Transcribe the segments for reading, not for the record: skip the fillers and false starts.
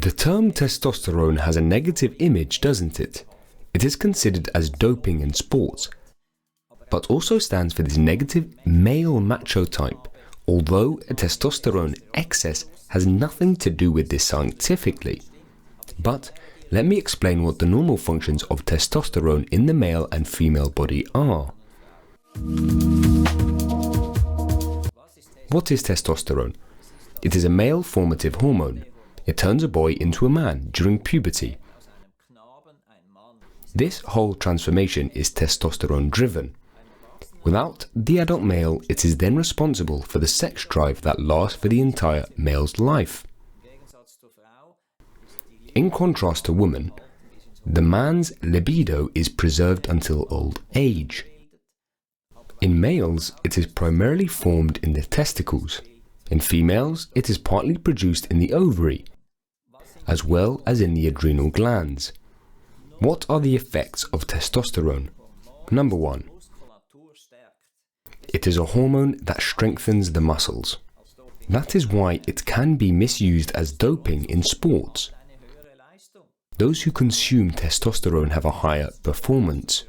The term testosterone has a negative image, doesn't it? It is considered as doping in sports, but also stands for this negative male macho type, although a testosterone excess has nothing to do with this scientifically. But let me explain what the normal functions of testosterone in the male and female body are. What is testosterone? It is a male formative hormone. It turns a boy into a man during puberty. This whole transformation is testosterone driven. Without the adult male, it is then responsible for the sex drive that lasts for the entire male's life. In contrast to women, the man's libido is preserved until old age. In males, it is primarily formed in the testicles. In females, it is partly produced in the ovary, as well as in the adrenal glands. What are the effects of testosterone? Number 1. It is a hormone that strengthens the muscles. That is why it can be misused as doping in sports. Those who consume testosterone have a higher performance.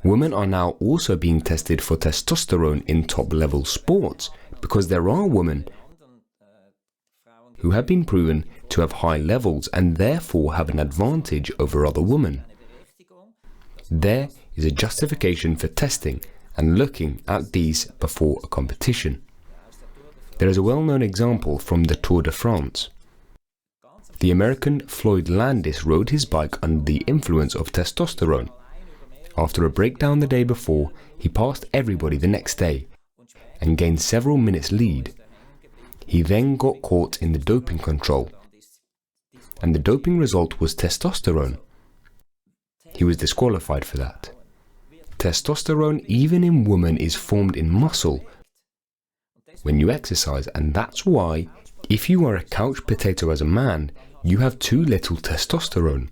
Women are now also being tested for testosterone in top-level sports because there are women who have been proven to have high levels and therefore have an advantage over other women. There is a justification for testing and looking at these before a competition. There is a well-known example from the Tour de France. The American Floyd Landis rode his bike under the influence of testosterone. After a breakdown the day before, he passed everybody the next day and gained several minutes lead. He then got caught in the doping control, and the doping result was testosterone. He was disqualified for that. Testosterone, even in women, is formed in muscle when you exercise, and that's why, if you are a couch potato as a man, you have too little testosterone.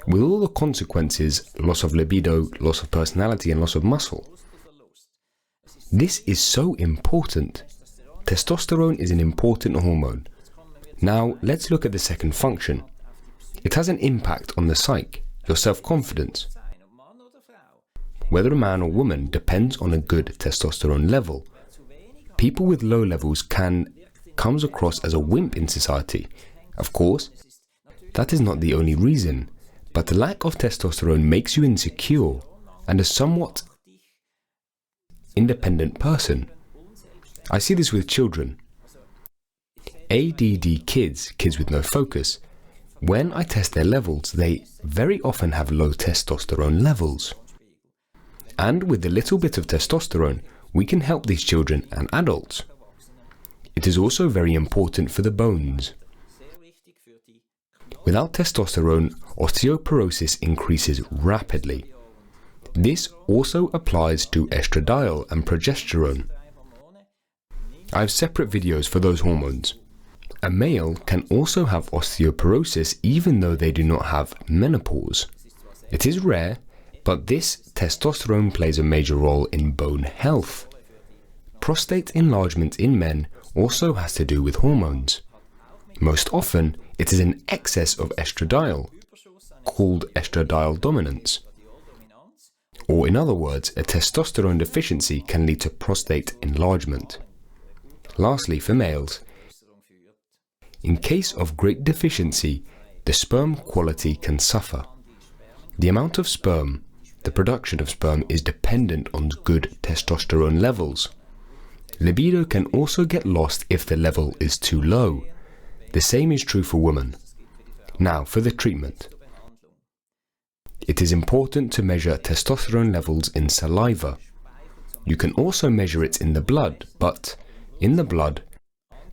With all the consequences, loss of libido, loss of personality, and loss of muscle. This is so important. Testosterone is an important hormone. Now, let's look at the second function. It has an impact on the psyche, your self-confidence. Whether a man or woman depends on a good testosterone level. People with low levels comes across as a wimp in society. Of course, that is not the only reason, but the lack of testosterone makes you insecure and a somewhat independent person. I see this with children. ADD kids with no focus. When I test their levels, they very often have low testosterone levels. And with a little bit of testosterone, we can help these children and adults. It is also very important for the bones. Without testosterone, osteoporosis increases rapidly. This also applies to estradiol and progesterone. I have separate videos for those hormones. A male can also have osteoporosis even though they do not have menopause. It is rare, but this testosterone plays a major role in bone health. Prostate enlargement in men also has to do with hormones. Most often, it is an excess of estradiol, called estradiol dominance. Or in other words, a testosterone deficiency can lead to prostate enlargement. Lastly, for males, in case of great deficiency, the sperm quality can suffer. The amount of sperm, the production of sperm, is dependent on good testosterone levels. Libido can also get lost if the level is too low. The same is true for women. Now, for the treatment. It is important to measure testosterone levels in saliva. You can also measure it in the blood, but in the blood,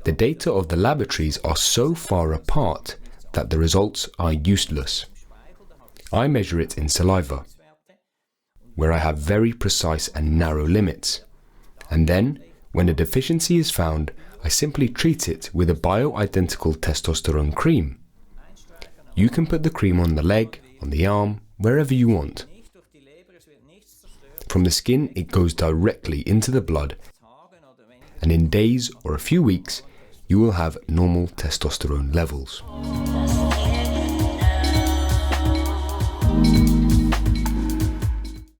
the data of the laboratories are so far apart that the results are useless. I measure it in saliva, where I have very precise and narrow limits. And then, when a deficiency is found, I simply treat it with a bioidentical testosterone cream. You can put the cream on the leg, on the arm, wherever you want. From the skin, it goes directly into the blood, and in days or a few weeks, you will have normal testosterone levels.